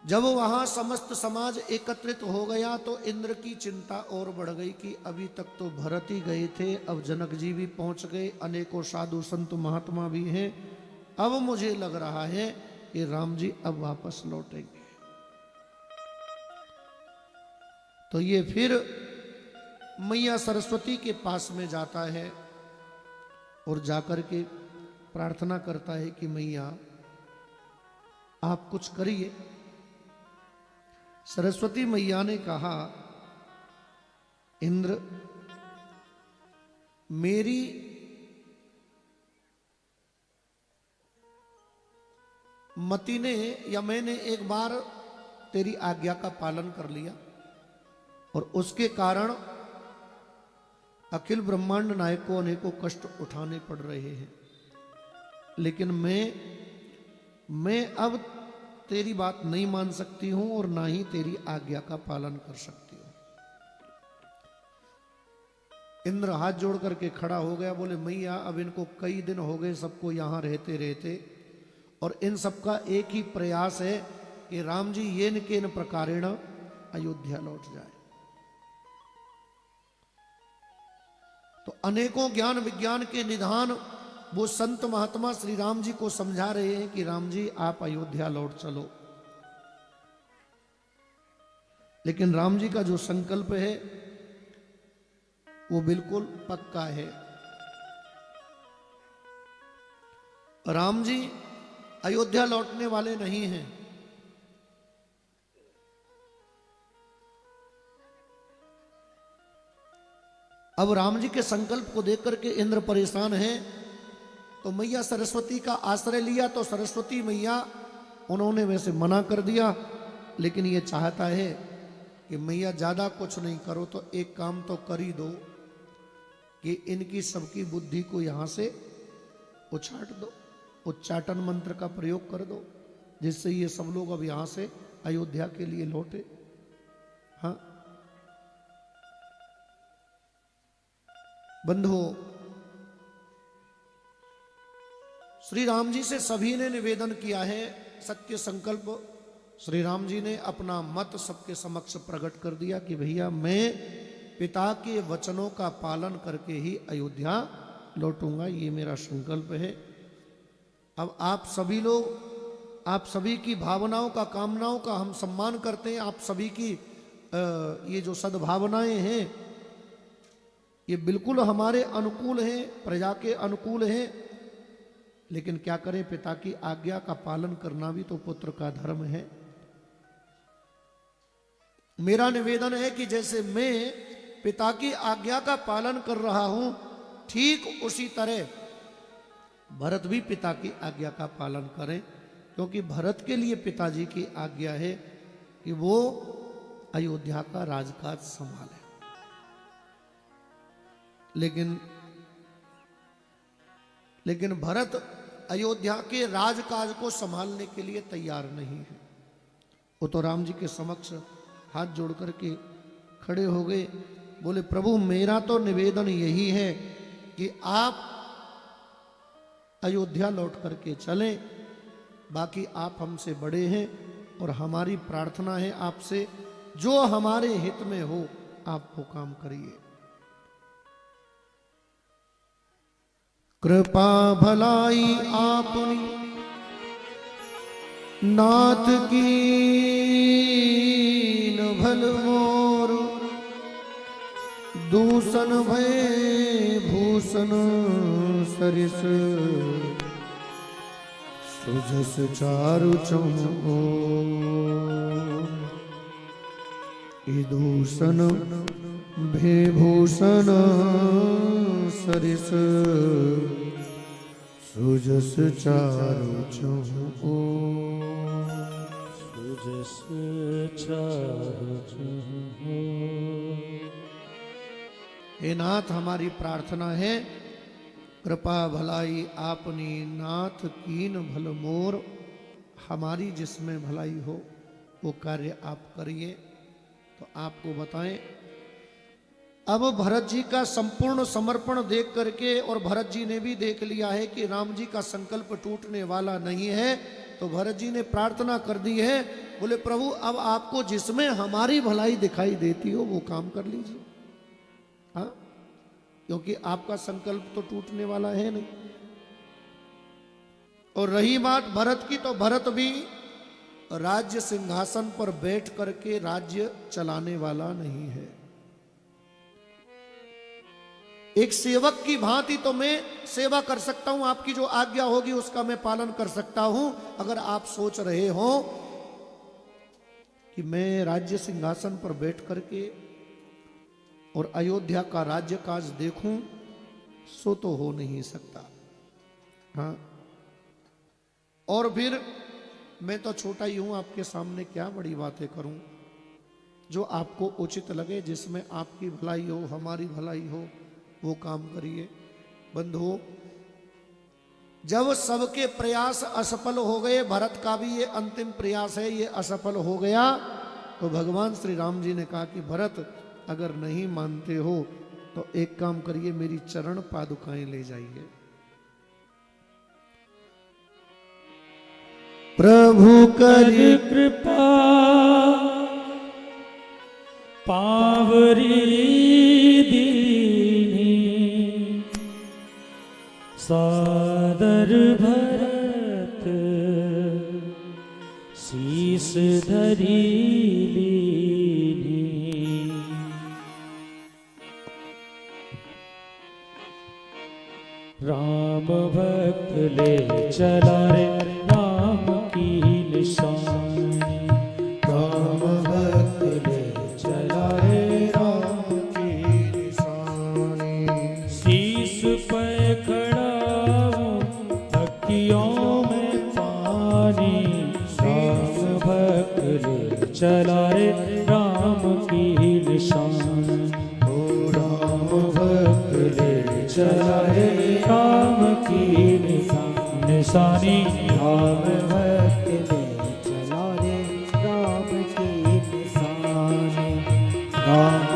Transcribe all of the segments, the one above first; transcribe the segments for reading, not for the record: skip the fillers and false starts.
जब वहां समस्त समाज एकत्रित हो गया तो इंद्र की चिंता और बढ़ गई कि अभी तक तो भरत ही गए थे, अब जनक जी भी पहुंच गए, अनेकों साधु संत महात्मा भी हैं, अब मुझे लग रहा है कि राम जी अब वापस लौटेंगे। तो ये फिर मैया सरस्वती के पास में जाता है और जाकर के प्रार्थना करता है कि मैया आप कुछ करिए। सरस्वती मैया ने कहा, इंद्र मेरी मति ने या मैंने एक बार तेरी आज्ञा का पालन कर लिया और उसके कारण अखिल ब्रह्मांड नायक को अनेकों कष्ट उठाने पड़ रहे हैं, लेकिन मैं अब तेरी बात नहीं मान सकती हूं और ना ही तेरी आज्ञा का पालन कर सकती हूं। इंद्र हाथ जोड़ करके खड़ा हो गया, बोले मैया अब इनको कई दिन हो गए सबको यहां रहते रहते, और इन सबका एक ही प्रयास है कि राम जी ये न के न प्रकारेण अयोध्या लौट जाए। तो अनेकों ज्ञान विज्ञान के निधान वो संत महात्मा श्री राम जी को समझा रहे हैं कि राम जी आप अयोध्या लौट चलो, लेकिन राम जी का जो संकल्प है वो बिल्कुल पक्का है। राम जी अयोध्या लौटने वाले नहीं हैं। अब राम जी के संकल्प को देख करके इंद्र परेशान है, तो मैया सरस्वती का आश्रय लिया। तो सरस्वती मैया उन्होंने वैसे मना कर दिया, लेकिन ये चाहता है कि मैया ज़्यादा कुछ नहीं करो तो एक काम तो कर ही दो कि इनकी सबकी बुद्धि को यहाँ से उछाट दो, उच्चाटन मंत्र का प्रयोग कर दो, जिससे ये सब लोग अब यहाँ से अयोध्या के लिए लौटे। हाँ बंधुओं, श्री राम जी से सभी ने निवेदन किया है, सत्य संकल्प श्री राम जी ने अपना मत सबके समक्ष प्रकट कर दिया कि भैया मैं पिता के वचनों का पालन करके ही अयोध्या लौटूंगा, ये मेरा संकल्प है। अब आप सभी लोग, आप सभी की भावनाओं का, कामनाओं का हम सम्मान करते हैं। आप सभी की ये जो सद्भावनाएं हैं ये बिल्कुल हमारे अनुकूल हैं, प्रजा के अनुकूल हैं, लेकिन क्या करें, पिता की आज्ञा का पालन करना भी तो पुत्र का धर्म है। मेरा निवेदन है कि जैसे मैं पिता की आज्ञा का पालन कर रहा हूं, ठीक उसी तरह भरत भी पिता की आज्ञा का पालन करें, क्योंकि भरत के लिए पिताजी की आज्ञा है कि वो अयोध्या का राजकाज संभाले। लेकिन भरत अयोध्या के राजकाज को संभालने के लिए तैयार नहीं है। वो तो राम जी के समक्ष हाथ जोड़ करके खड़े हो गए, बोले प्रभु मेरा तो निवेदन यही है कि आप अयोध्या लौट करके चलें, बाकी आप हमसे बड़े हैं और हमारी प्रार्थना है आपसे, जो हमारे हित में हो आप वो काम करिए। कृपा भलाई आपनी नाथ की न भल मोर, दूषण भय भूषण सरिस, सुजस चारु चमो, दूषण भय भूषण सरिस, सुजस चारु चमो, सुजस चारु चमो। हे नाथ हमारी प्रार्थना है, कृपा भलाई आपनी नाथ कीन भल मोर, हमारी जिसमें भलाई हो वो कार्य आप करिए। तो आपको बताएं, अब भरत जी का संपूर्ण समर्पण देख करके, और भरत जी ने भी देख लिया है कि राम जी का संकल्प टूटने वाला नहीं है, तो भरत जी ने प्रार्थना कर दी है, बोले प्रभु अब आपको जिसमें हमारी भलाई दिखाई देती हो वो काम कर लीजिए। हाँ, क्योंकि आपका संकल्प तो टूटने वाला है नहीं। और रही बात भरत की, तो भरत भी राज्य सिंहासन पर बैठ करके राज्य चलाने वाला नहीं है। एक सेवक की भांति तो मैं सेवा कर सकता हूं, आपकी जो आज्ञा होगी उसका मैं पालन कर सकता हूं। अगर आप सोच रहे हो कि मैं राज्य सिंहासन पर बैठ करके और अयोध्या का राज्य काज देखूं, सो तो हो नहीं सकता। हाँ, और फिर मैं तो छोटा ही हूं, आपके सामने क्या बड़ी बातें करूं। जो आपको उचित लगे, जिसमें आपकी भलाई हो, हमारी भलाई हो, वो काम करिए। बंधुओं, जब सबके प्रयास असफल हो गए, भरत का भी ये अंतिम प्रयास है, ये असफल हो गया, तो भगवान श्री राम जी ने कहा कि भरत अगर नहीं मानते हो तो एक काम करिए, मेरी चरण पादुकाएं ले जाइए। प्रभु कर कृपा पावरी दीनी, सादर भरत शीस धरी लीनी। राम भक्त ले चला रे राम की निशानी, राम भक्त ले चला रे राम की निशानी। शीस पे खड़ा अखियों में पानी, राम भक्त ले चला रे राम की निशानी, ओ राम भक्त ले चला रे राम की निशानी। राम भक्त ले चला रे राम की निशानी। राम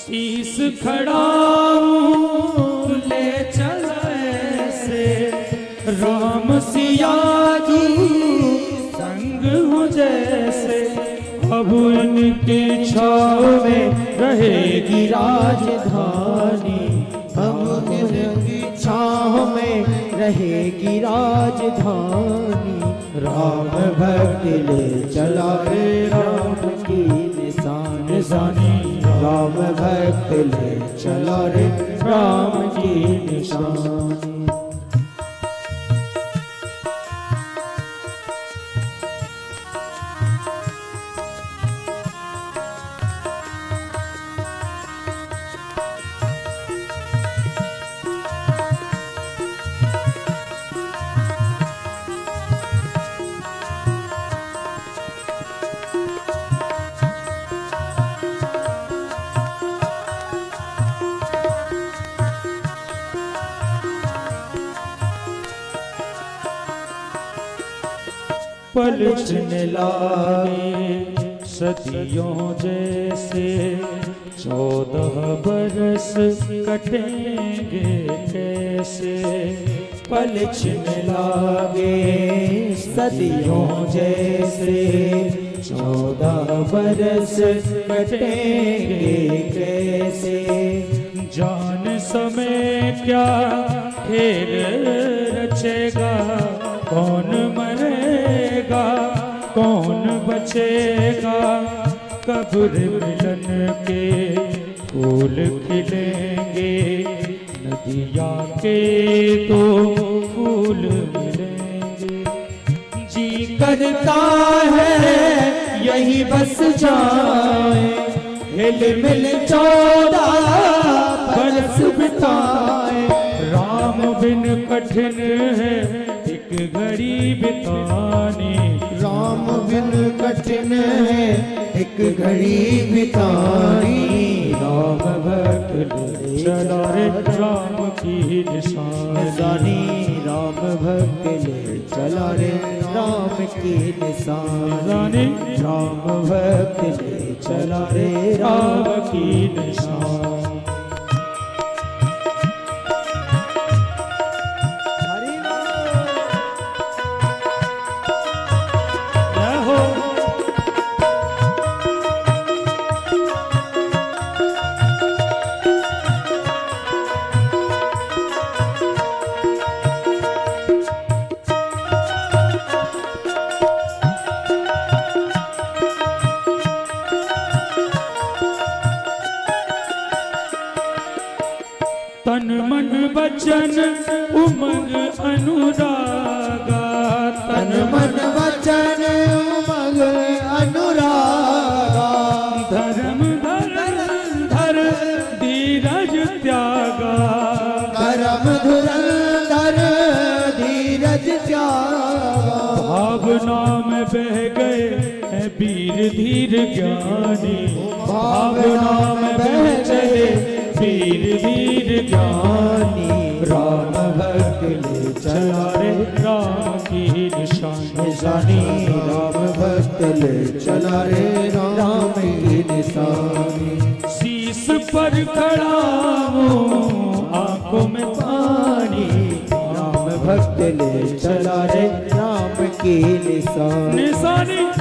शीस खड़ा हूँ ले चला ऐसे, राम सिया जी संग हो जैसे। अब इनकी छाव में रहेगी राजधानी, हम इनकी छाँव में रहेगी राजधानी। राम भक्त ले चला रे राम की निशानी। राम भक्त ले चला रे राम की निशानी। पलटने लागे सदियों जैसे, 14 बरस कटेंगे कैसे। पलटने लागे सदियों जैसे, 14 बरस कटेंगे कैसे। जान समय क्या खेल रचेगा, कौन मरेगा कौन बचेगा। कब्र मिलन के फूल खिलेंगे, नदिया के तो फूल मिलेंगे। जी करता है यही बस जाए, हिल मिल 14 बरस बिताए। राम बिन कठिन है एक घड़ी बितानी। राम बिन कठिन है एक घड़ी बितानी। राम भक्त ले चला रे राम की निशानी। राम भक्त ले चला रे राम की निशानी। राम भक्त ले चला रे राम की निशानी। तन मन वचन उमंग अनुरागा। तन मन वचन उमंग अनुरागा। धर्म धर धीरज त्यागा। धर्म धुरंधर धीरज त्यागा। भावना में बह गए हैं वीर धीर ज्ञानी। भावना में बह चले वीर धीर ज्ञानी। राम भक्त ले चला रे राम की निशानी। राम भक्त ले चला रे राम की निशानी। शीश पर खड़ा हूँ आंखों में पानी। राम भक्त ले चला रे राम की निशानी।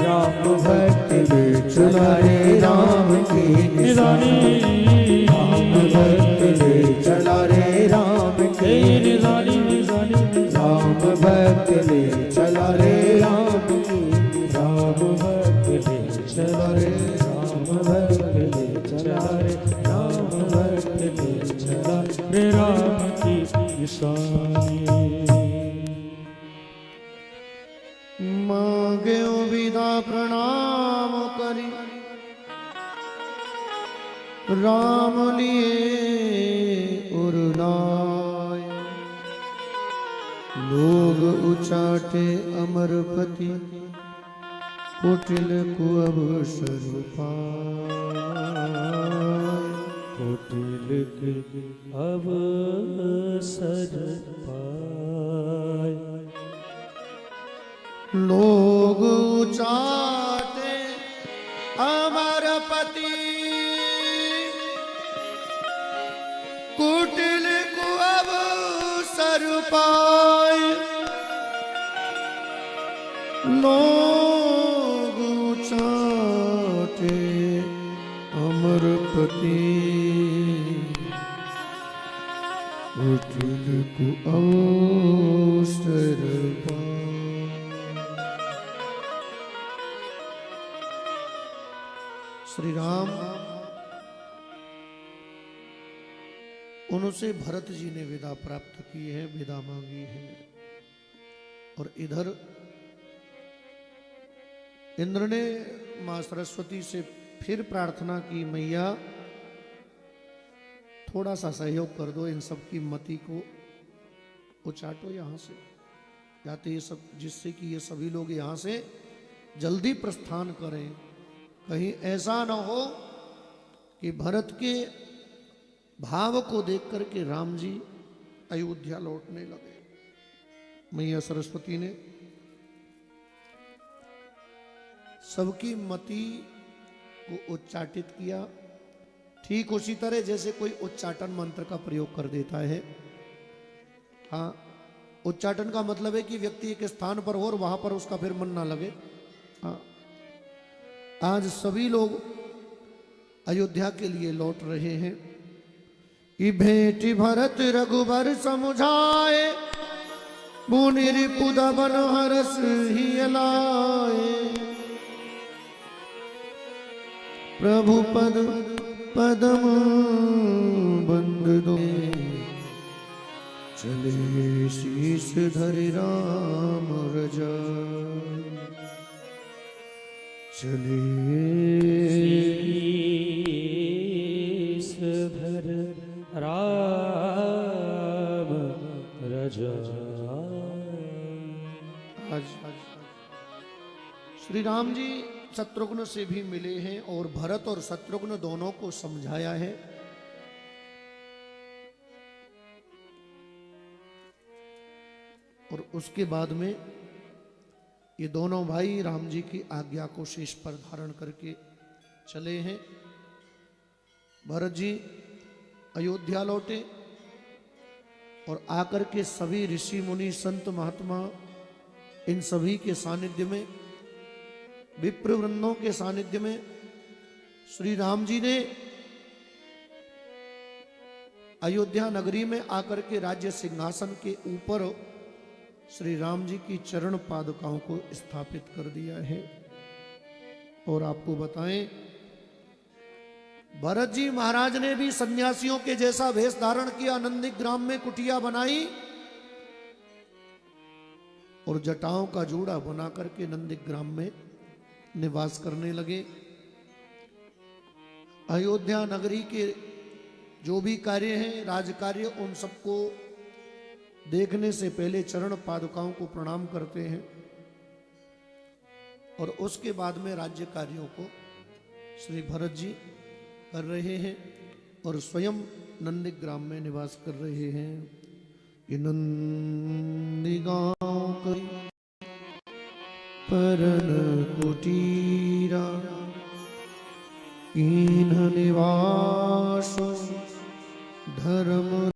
राम भक्त ले चला रे राम की निशानी। राम भक्त ले चला रे राम की निशानी। राम भक्त ले चला रे राम की। राम भक्त ले चला रे राम भक्त ले चला रे राम भक्त ले चला रे राम की निशानी। मांगे विदा प्रणाम करी राम लिए उरनाय। लोग उचाटे अमरपति कुटिल कुअवसर पाय। कुटिल के अवसर पाय। लोग उचाटे अमरपति कुटिल कुअवसर पाय। लोग उचाटे अमरपति कुटिल कुअवसर पाय। श्री राम उनसे भरत जी ने विदा प्राप्त की है, विदा मांगी है। और इधर इंद्र ने मां सरस्वती से फिर प्रार्थना की, मैया थोड़ा सा सहयोग कर दो, इन सब की मति को उचाटो यहां से, जाते ये सब, जिससे कि ये सभी लोग यहां से जल्दी प्रस्थान करें। कहीं ऐसा न हो कि भरत के भाव को देख करके राम जी अयोध्या लौटने लगे। मैया सरस्वती ने सबकी मति को उच्चाटित किया, ठीक उसी तरह जैसे कोई उच्चाटन मंत्र का प्रयोग कर देता है। हाँ, उच्चाटन का मतलब है कि व्यक्ति एक स्थान पर हो और वहां पर उसका फिर मन ना लगे। हाँ, आज सभी लोग अयोध्या के लिए लौट रहे हैं कि भेंटी भरत रघुबर समुझाए, मुनि रिपुद बन हरस ही लाए। प्रभु पद पदम बंद दो, चले शीश धरि राम रजा। चले श्री राम जी शत्रुघ्न से भी मिले हैं और भरत और शत्रुघ्न दोनों को समझाया है। और उसके बाद में ये दोनों भाई राम जी की आज्ञा को शीश पर धारण करके चले हैं। भरत जी अयोध्या लौटे और आकर के सभी ऋषि मुनि संत महात्मा इन सभी के सानिध्य में, विप्र वृंदों के सानिध्य में श्री राम जी ने अयोध्या नगरी में आकर के राज्य सिंहासन के ऊपर श्री राम जी की चरण पादुकाओं को स्थापित कर दिया है। और आपको बताएं, भरत जी महाराज ने भी सन्यासियों के जैसा वेश धारण किया, नंदीग्राम में कुटिया बनाई और जटाओं का जोड़ा बना करके नंदीग्राम में निवास करने लगे। अयोध्या नगरी के जो भी कार्य हैं, राज कार्य, उन सबको देखने से पहले चरण पादुकाओं को प्रणाम करते हैं और उसके बाद में राज्य कार्यों को श्री भरत जी कर रहे हैं और स्वयं नंदीग्राम में निवास कर रहे हैं। ये नंदीगांव करी परन कुटीरा, कीन्ह निवास धर्म